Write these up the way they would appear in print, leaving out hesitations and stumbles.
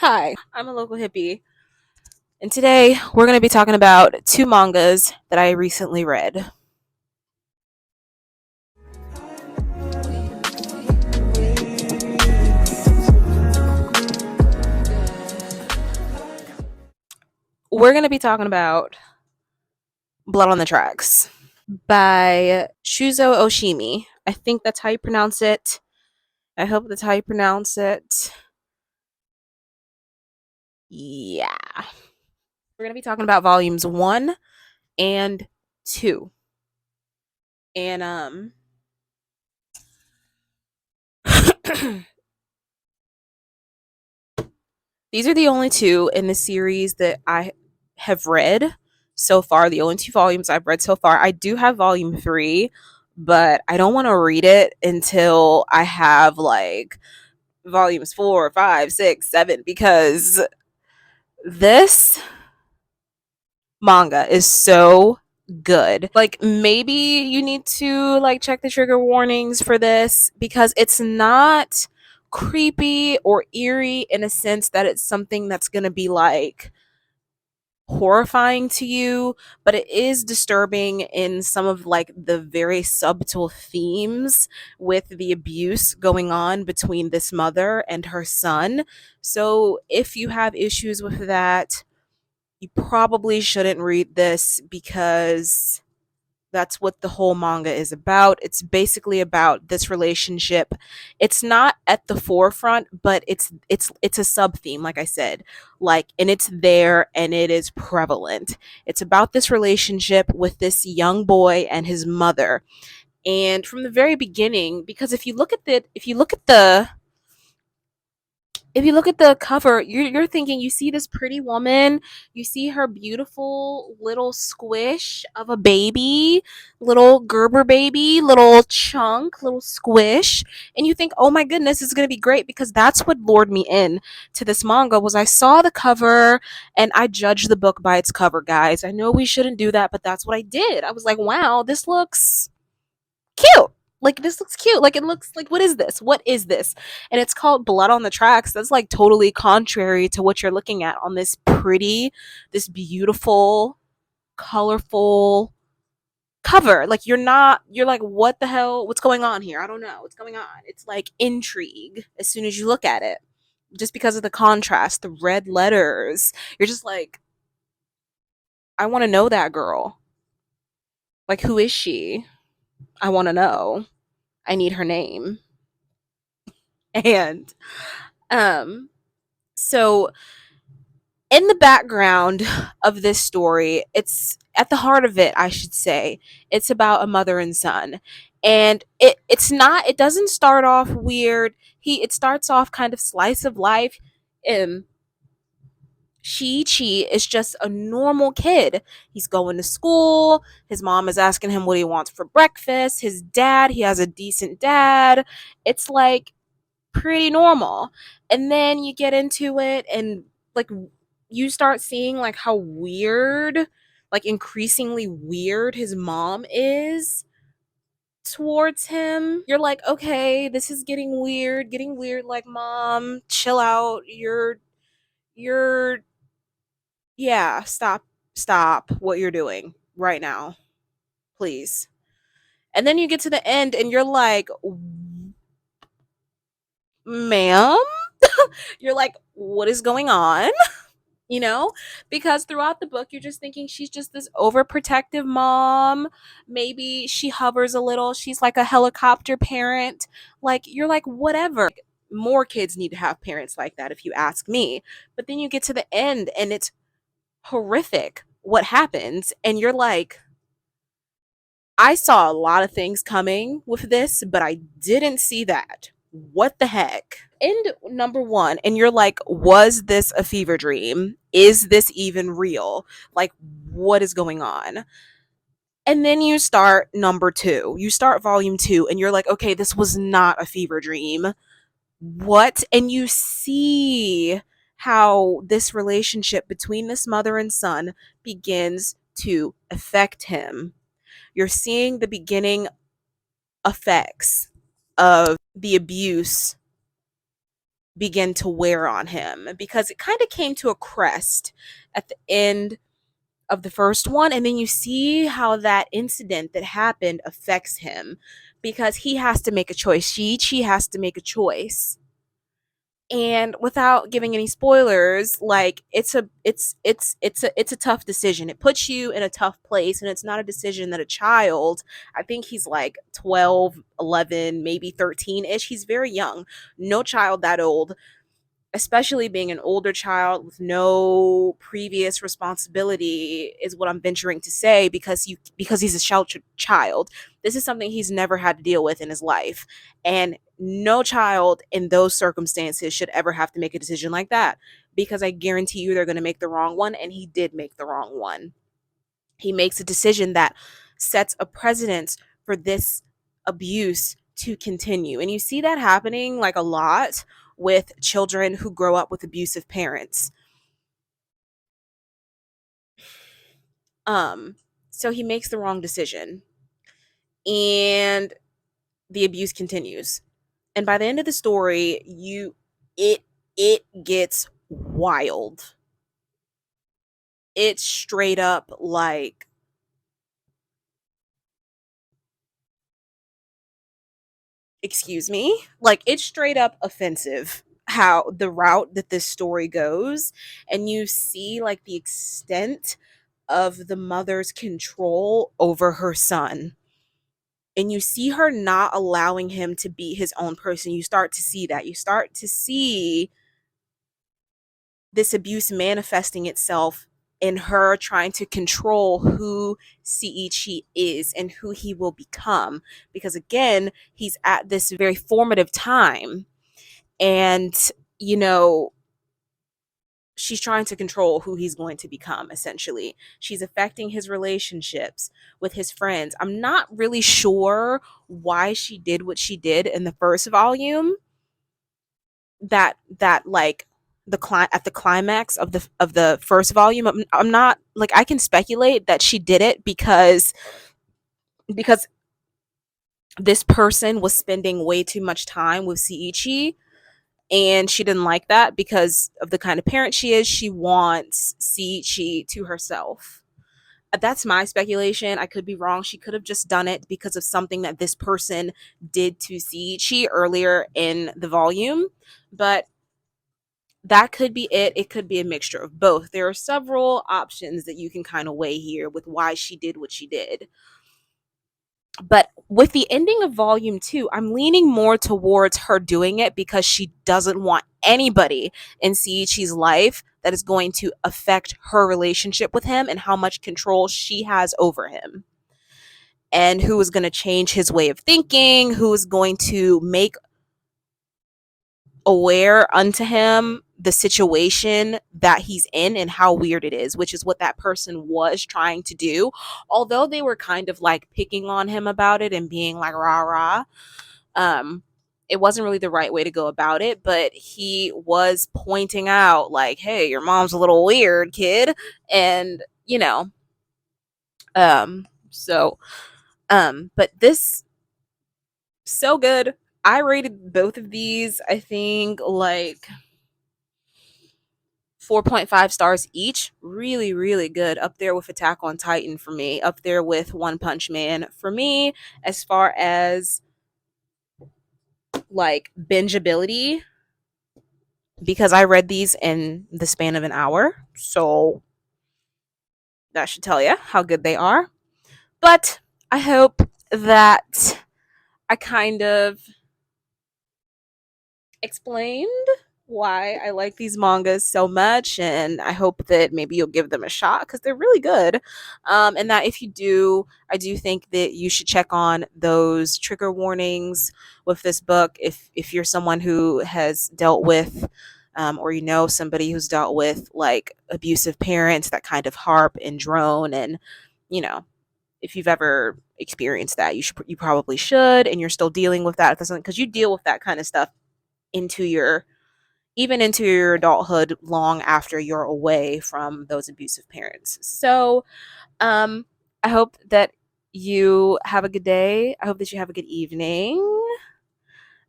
Hi, I'm a local hippie, and today we're going to be talking about two mangas that I recently read. We're going to be talking about Blood on the Tracks by Shuzo Oshimi. I think that's how you pronounce it. I hope that's how you pronounce it. Yeah. We're going to be talking about volumes 1 and 2. And these are the only two in the series that I have read so far. The only two volumes I've read so far. I do have volume 3, but I don't want to read it until I have like volumes 4, 5, 6, 7, because this manga is so good. Like, maybe you need to like check the trigger warnings for this because it's not creepy or eerie in a sense that it's something that's going to be like horrifying to you, but it is disturbing in some of like the very subtle themes with the abuse going on between this mother and her son. So if you have issues with that, you probably shouldn't read this because that's what the whole manga is about. It's basically about this relationship. It's not at the forefront, but it's a sub theme, like I said. Like, and it's there and it is prevalent. It's about this relationship with this young boy and his mother. And from the very beginning, because if you look at the cover, you're thinking you see this pretty woman, you see her beautiful little squish of a baby, little Gerber baby, little chunk, little squish, and you think, oh my goodness, it's gonna be great because that's what lured me in to this manga. Was I saw the cover and I judged the book by its cover, guys. I know we shouldn't do that, but that's what I did. I was like, wow, this looks cute. Like, this looks cute. Like, it looks like, what is this? What is this? And it's called Blood on the Tracks. That's like totally contrary to what you're looking at on this pretty, this beautiful, colorful cover. Like, you're like, what the hell? What's going on here? I don't know. What's going on? It's like intrigue as soon as you look at it. Just because of the contrast, the red letters. You're just like, I want to know that girl. Like, who is she? I want to know. I need her name. And um so in the background of this story, it's at the heart of it, I should say, it's about a mother and son. And it doesn't start off weird. It starts off kind of slice of life. Um Chi is just a normal kid. He's going to school. His mom is asking him what he wants for breakfast. His dad, he has a decent dad. It's like pretty normal. And then you get into it and like you start seeing like how weird, like increasingly weird his mom is towards him. You're like, "Okay, this is getting weird, like mom, chill out. You're yeah, stop what you're doing right now, please." And then you get to the end and you're like, "Ma'am?" You're like, "What is going on?" You know, because throughout the book you're just thinking she's just this overprotective mom. Maybe she hovers a little, she's like a helicopter parent. Like, you're like, whatever. More kids need to have parents like that, if you ask me. But then you get to the end and it's horrific what happens, and you're like, I saw a lot of things coming with this, but I didn't see that. What the heck? End number one, and you're like, was this a fever dream? Is this even real? Like, what is going on? And then you start number two. You start volume 2, and you're like, okay, this was not a fever dream. What? And you see how this relationship between this mother and son begins to affect him. You're seeing the beginning effects of the abuse begin to wear on him, because it kind of came to a crest at the end of the first one, and then you see how that incident that happened affects him, because he has to make a choice. She has to make a choice. And without giving any spoilers, like it's a tough decision. It puts you in a tough place, and it's not a decision that a child, I think he's like 12, 11, maybe 13ish. He's very young. No child that old, especially being an older child with no previous responsibility, is what I'm venturing to say, because he's a sheltered child. This is something he's never had to deal with in his life, and no child in those circumstances should ever have to make a decision like that, because I guarantee you they're going to make the wrong one, and he did make the wrong one. He makes a decision that sets a precedence for this abuse to continue. And you see that happening like a lot with children who grow up with abusive parents. Um so he makes the wrong decision, and the abuse continues. And by the end of the story, it it gets wild. It's straight up like, excuse me, like it's straight up offensive how the route that this story goes. And you see like the extent of the mother's control over her son, and you see her not allowing him to be his own person. You start to see that. You start to see this abuse manifesting itself in her trying to control who Seiichi is and who he will become. Because again, he's at this very formative time, and, you know, she's trying to control who he's going to become, essentially. She's affecting his relationships with his friends. I'm not really sure why she did what she did in the first volume. That like at the climax of the first volume, I'm not like, I can speculate that she did it because this person was spending way too much time with Seiichi, and she didn't like that because of the kind of parent she is. She wants Seiichi to herself. That's my speculation. I could be wrong. She could have just done it because of something that this person did to Seiichi earlier in the volume, but that could be it. It could be a mixture of both. There are several options that you can kind of weigh here with why she did what she did. But with the ending of volume 2, I'm leaning more towards her doing it because she doesn't want anybody in Seiichi's life that is going to affect her relationship with him and how much control she has over him. And who is going to change his way of thinking, who is going to make aware unto him the situation that he's in and how weird it is, which is what that person was trying to do. Although they were kind of like picking on him about it and being like rah rah, um, it wasn't really the right way to go about it. But he was pointing out like, hey, your mom's a little weird, kid. And so but this, so good. I rated both of these, I think, like 4.5 stars each. Really, really good. Up there with Attack on Titan for me. Up there with One Punch Man for me, as far as like bingeability, because I read these in the span of an hour. So that should tell you how good they are. But I hope that I kind of explained why I like these mangas so much, and I hope that maybe you'll give them a shot because they're really good. And that if you do, I do think that you should check on those trigger warnings with this book. If you're someone who has dealt with, or you know somebody who's dealt with like abusive parents that kind of harp and drone, and you know if you've ever experienced that, you probably should, and you're still dealing with that, because you deal with that kind of stuff into your even into your adulthood long after you're away from those abusive parents. So, I hope that you have a good day. I hope that you have a good evening.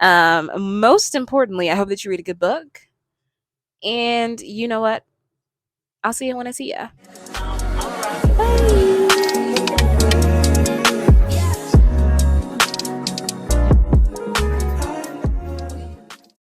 Most importantly, I hope that you read a good book. And you know what? I'll see you when I see you.